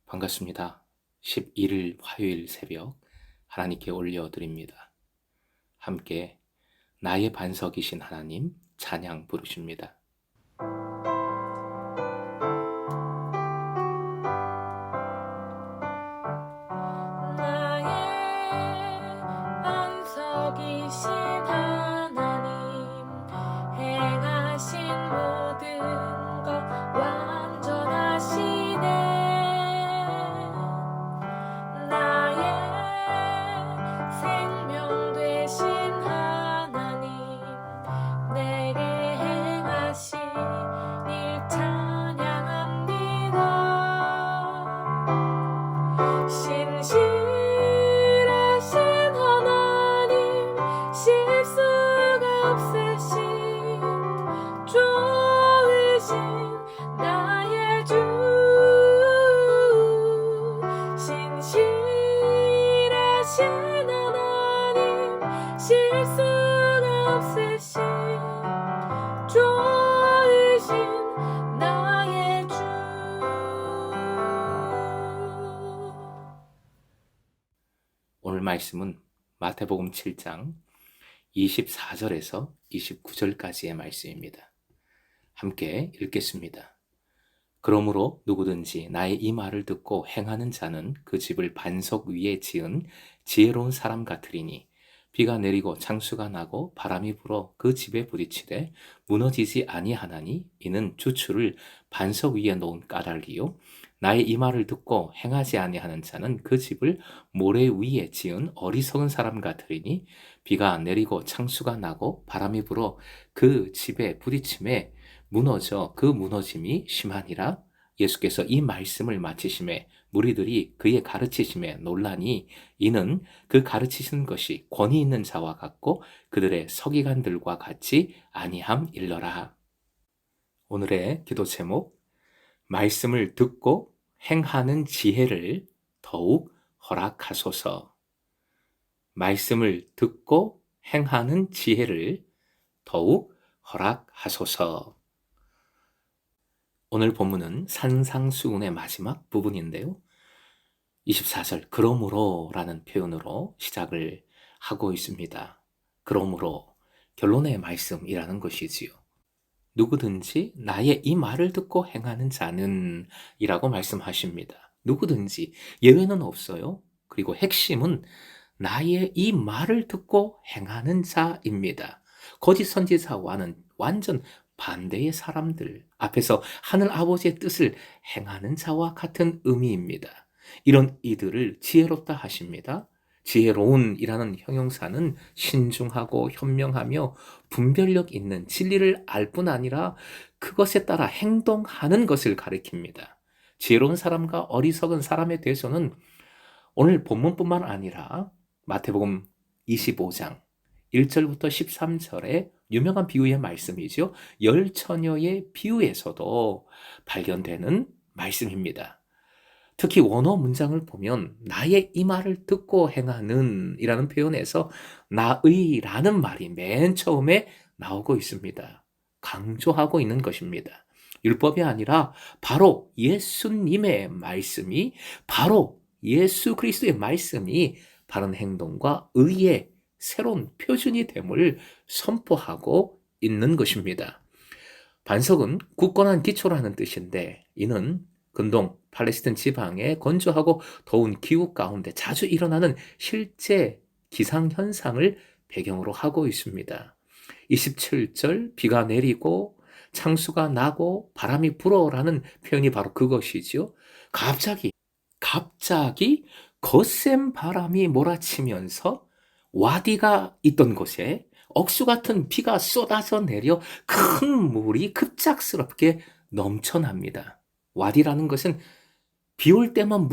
반갑습니다. 11일 화요일 새벽 하나님께 올려드립니다. 함께 나의 반석이신 하나님 찬양 부르십니다. 나의 반석이신 하나님, 행하신 모든 것 완전하시네. 나의 생명 되신 하나님, 내게 행하신 일 찬양합니다. 신실하신 하나님, 실수가 없으신 좋으신 나의 주. 신실하신 하나님, 실수가 없으신 좋으신 나의 주. 오늘 말씀은 마태복음 7장 24절에서 29절까지의 말씀입니다. 함께 읽겠습니다. 그러므로 누구든지 나의 이 말을 듣고 행하는 자는 그 집을 반석 위에 지은 지혜로운 사람 같으리니 비가 내리고 창수가 나고 바람이 불어 그 집에 부딪히되 무너지지 아니하나니 이는 주추를 반석 위에 놓은 까닭이요 나의 이 말을 듣고 행하지 아니하는 자는 그 집을 모래 위에 지은 어리석은 사람 같으리니 비가 내리고 창수가 나고 바람이 불어 그 집에 부딪힘에 무너져 그 무너짐이 심하니라. 예수께서 이 말씀을 마치심에 무리들이 그의 가르치심에 놀라니 이는 그 가르치시는 것이 권위 있는 자와 같고 그들의 서기관들과 같이 아니함일러라. 오늘의 기도 제목, 말씀을 듣고 행하는 지혜를 더욱 허락하소서. 말씀을 듣고 행하는 지혜를 더욱 허락하소서. 오늘 본문은 산상수훈의 마지막 부분인데요. 24절 그러므로 라는 표현으로 시작을 하고 있습니다. 그러므로 결론의 말씀이라는 것이지요. 누구든지 나의 이 말을 듣고 행하는 자는 이라고 말씀하십니다. 누구든지 예외는 없어요. 그리고 핵심은 나의 이 말을 듣고 행하는 자입니다. 거짓 선지자와는 완전 반대의 사람들, 앞에서 하늘 아버지의 뜻을 행하는 자와 같은 의미입니다. 이런 이들을 지혜롭다 하십니다. 지혜로운이라는 형용사는 신중하고 현명하며 분별력 있는 진리를 알 뿐 아니라 그것에 따라 행동하는 것을 가리킵니다. 지혜로운 사람과 어리석은 사람에 대해서는 오늘 본문뿐만 아니라 마태복음 25장 1절부터 13절의 유명한 비유의 말씀이죠. 열 처녀의 비유에서도 발견되는 말씀입니다. 특히 원어 문장을 보면 나의 이 말을 듣고 행하는 이라는 표현에서 나의 라는 말이 맨 처음에 나오고 있습니다. 강조하고 있는 것입니다. 율법이 아니라 바로 예수님의 말씀이, 바로 예수 그리스도의 말씀이 바른 행동과 의의 새로운 표준이 됨을 선포하고 있는 것입니다. 반석은 굳건한 기초라는 뜻인데 이는 근동 팔레스타인 지방의 건조하고 더운 기후 가운데 자주 일어나는 실제 기상현상을 배경으로 하고 있습니다. 27절 비가 내리고 창수가 나고 바람이 불어라는 표현이 바로 그것이죠. 갑자기 거센 바람이 몰아치면서 와디가 있던 곳에 억수 같은 비가 쏟아져 내려 큰 물이 급작스럽게 넘쳐납니다. 와디라는 것은 비 올 때만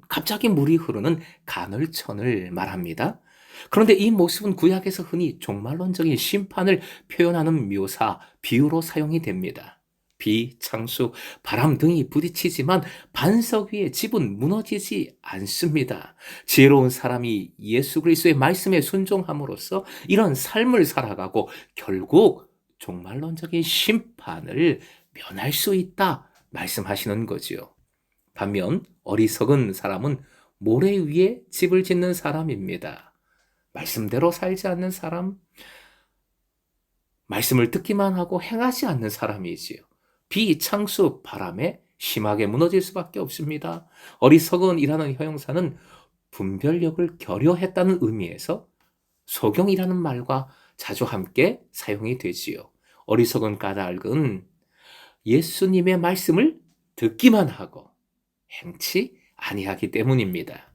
갑자기 물이 흐르는 간헐천을 말합니다. 그런데 이 모습은 구약에서 흔히 종말론적인 심판을 표현하는 묘사, 비유로 사용이 됩니다. 비, 창수, 바람 등이 부딪히지만 반석 위에 집은 무너지지 않습니다. 지혜로운 사람이 예수 그리스도의 말씀에 순종함으로써 이런 삶을 살아가고 결국 종말론적인 심판을 면할 수 있다 말씀하시는 거지요. 반면 어리석은 사람은 모래 위에 집을 짓는 사람입니다. 말씀대로 살지 않는 사람, 말씀을 듣기만 하고 행하지 않는 사람이지요. 비, 창수, 바람에 심하게 무너질 수밖에 없습니다. 어리석은이라는 형용사는 분별력을 결여했다는 의미에서 소경이라는 말과 자주 함께 사용이 되지요. 어리석은 까닭은 예수님의 말씀을 듣기만 하고 행치 아니하기 때문입니다.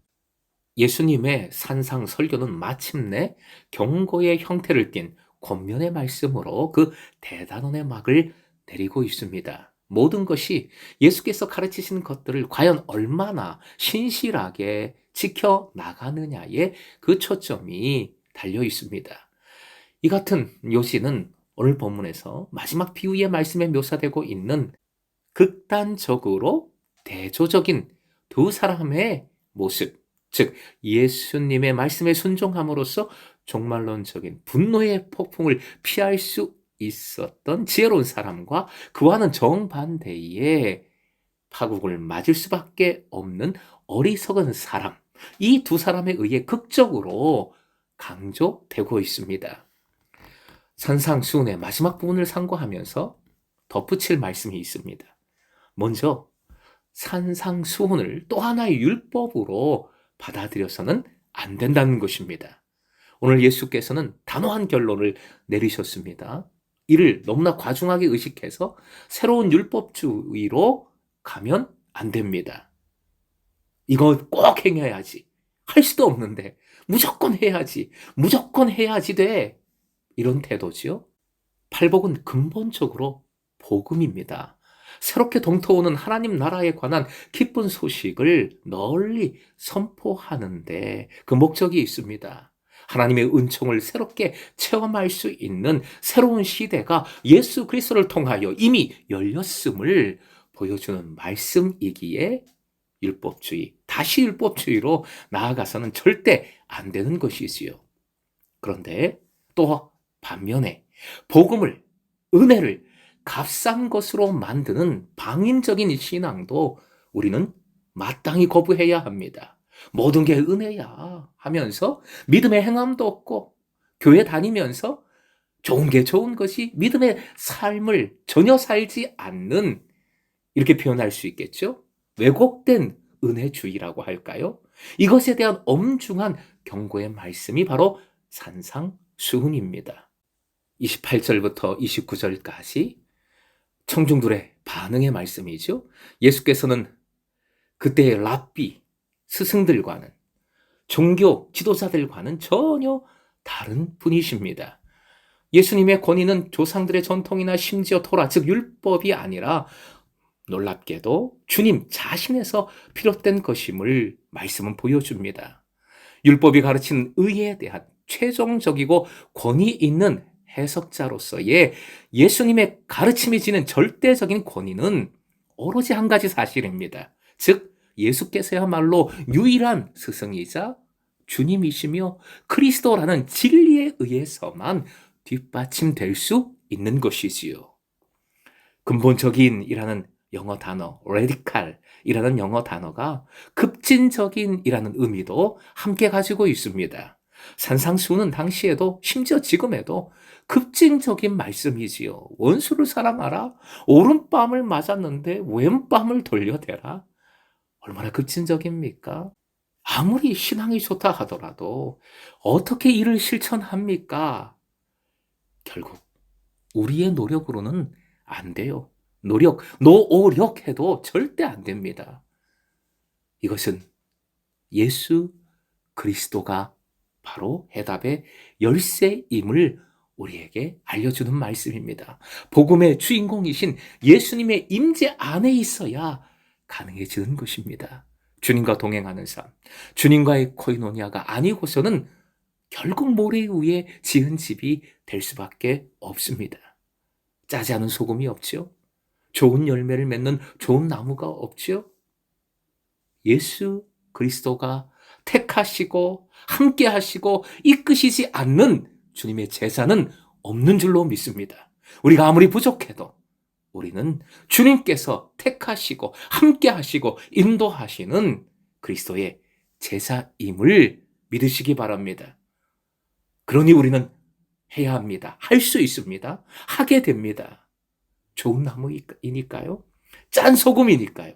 예수님의 산상 설교는 마침내 경고의 형태를 띤 권면의 말씀으로 그 대단원의 막을 내리고 있습니다. 모든 것이 예수께서 가르치신 것들을 과연 얼마나 신실하게 지켜나가느냐에 그 초점이 달려 있습니다. 이 같은 요지는 오늘 본문에서 마지막 비유의 말씀에 묘사되고 있는 극단적으로 대조적인 두 사람의 모습, 즉 예수님의 말씀에 순종함으로써 종말론적인 분노의 폭풍을 피할 수 있었던 지혜로운 사람과 그와는 정반대의 파국을 맞을 수밖에 없는 어리석은 사람, 이 두 사람에 의해 극적으로 강조되고 있습니다. 산상수훈의 마지막 부분을 상고하면서 덧붙일 말씀이 있습니다. 먼저 산상수훈을 또 하나의 율법으로 받아들여서는 안 된다는 것입니다. 오늘 예수께서는 단호한 결론을 내리셨습니다. 이를 너무나 과중하게 의식해서 새로운 율법주의로 가면 안 됩니다. 이거 꼭 행해야지. 할 수도 없는데 무조건 해야지. 무조건 해야지 돼. 이런 태도지요. 팔복은 근본적으로 복음입니다. 새롭게 동터오는 하나님 나라에 관한 기쁜 소식을 널리 선포하는데 그 목적이 있습니다. 하나님의 은총을 새롭게 체험할 수 있는 새로운 시대가 예수 그리스도를 통하여 이미 열렸음을 보여주는 말씀이기에 율법주의, 다시 율법주의로 나아가서는 절대 안 되는 것이지요. 그런데 또 반면에 복음을, 은혜를 값싼 것으로 만드는 방임적인 신앙도 우리는 마땅히 거부해야 합니다. 모든 게 은혜야 하면서 믿음의 행함도 없고 교회 다니면서 좋은 게 좋은 것이 믿음의 삶을 전혀 살지 않는, 이렇게 표현할 수 있겠죠? 왜곡된 은혜주의라고 할까요? 이것에 대한 엄중한 경고의 말씀이 바로 산상수훈입니다. 28절부터 29절까지 청중들의 반응의 말씀이죠. 예수께서는 그때의 랍비, 스승들과는, 종교 지도자들과는 전혀 다른 분이십니다. 예수님의 권위는 조상들의 전통이나 심지어 토라, 즉 율법이 아니라 놀랍게도 주님 자신에서 비롯된 것임을 말씀은 보여줍니다. 율법이 가르치는 의에 대한 최종적이고 권위 있는 해석자로서의 예수님의 가르침이 지닌 절대적인 권위는 오로지 한 가지 사실입니다. 즉 예수께서야말로 유일한 스승이자 주님이시며 그리스도라는 진리에 의해서만 뒷받침될 수 있는 것이지요. 근본적인이라는 영어 단어, radical이라는 영어 단어가 급진적인이라는 의미도 함께 가지고 있습니다. 산상수훈은 당시에도 심지어 지금에도 급진적인 말씀이지요. 원수를 사랑하라. 오른뺨을 맞았는데 왼뺨을 돌려대라. 얼마나 급진적입니까? 아무리 신앙이 좋다 하더라도 어떻게 이를 실천합니까? 결국 우리의 노력으로는 안 돼요. 노력해도 절대 안 됩니다. 이것은 예수 그리스도가 바로 해답의 열쇠임을 우리에게 알려주는 말씀입니다. 복음의 주인공이신 예수님의 임재 안에 있어야 가능해지는 것입니다. 주님과 동행하는 삶, 주님과의 코이노니아가 아니고서는 결국 모래 위에 지은 집이 될 수밖에 없습니다. 짜지 않은 소금이 없지요. 좋은 열매를 맺는 좋은 나무가 없지요. 예수 그리스도가 택하시고 함께 하시고 이끄시지 않는 주님의 제자는 없는 줄로 믿습니다. 우리가 아무리 부족해도 우리는 주님께서 택하시고 함께 하시고 인도하시는 그리스도의 제사임을 믿으시기 바랍니다. 그러니 우리는 해야 합니다. 할 수 있습니다. 하게 됩니다. 좋은 나무이니까요. 짠 소금이니까요.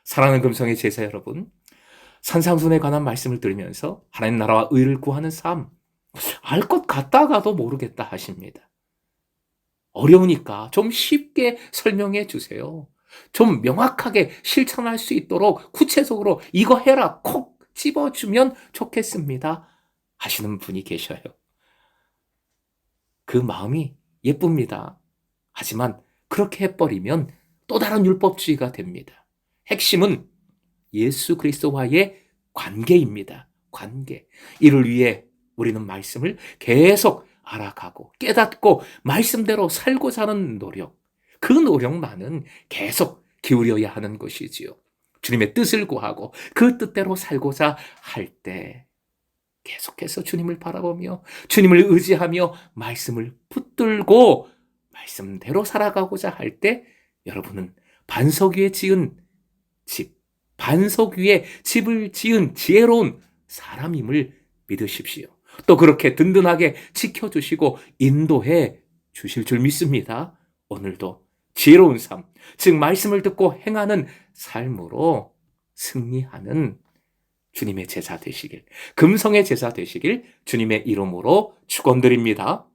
사랑하는 금성의 제사 여러분, 산상순에 관한 말씀을 들으면서 하나님 나라와 의를 구하는 삶, 알 것 같다가도 모르겠다 하십니다. 어려우니까 좀 쉽게 설명해 주세요. 좀 명확하게 실천할 수 있도록 구체적으로 이거 해라 콕 집어주면 좋겠습니다 하시는 분이 계셔요. 그 마음이 예쁩니다. 하지만 그렇게 해버리면 또 다른 율법주의가 됩니다. 핵심은 예수 그리스도와의 관계입니다. 관계. 이를 위해 우리는 말씀을 계속 알아가고 깨닫고 말씀대로 살고자 하는 노력, 그 노력만은 계속 기울여야 하는 것이지요. 주님의 뜻을 구하고 그 뜻대로 살고자 할 때 계속해서 주님을 바라보며 주님을 의지하며 말씀을 붙들고 말씀대로 살아가고자 할 때 여러분은 반석 위에 지은 집, 반석 위에 집을 지은 지혜로운 사람임을 믿으십시오. 또 그렇게 든든하게 지켜주시고 인도해 주실 줄 믿습니다. 오늘도 지혜로운 삶, 즉 말씀을 듣고 행하는 삶으로 승리하는 주님의 제자 되시길, 금성의 제자 되시길 주님의 이름으로 축원드립니다.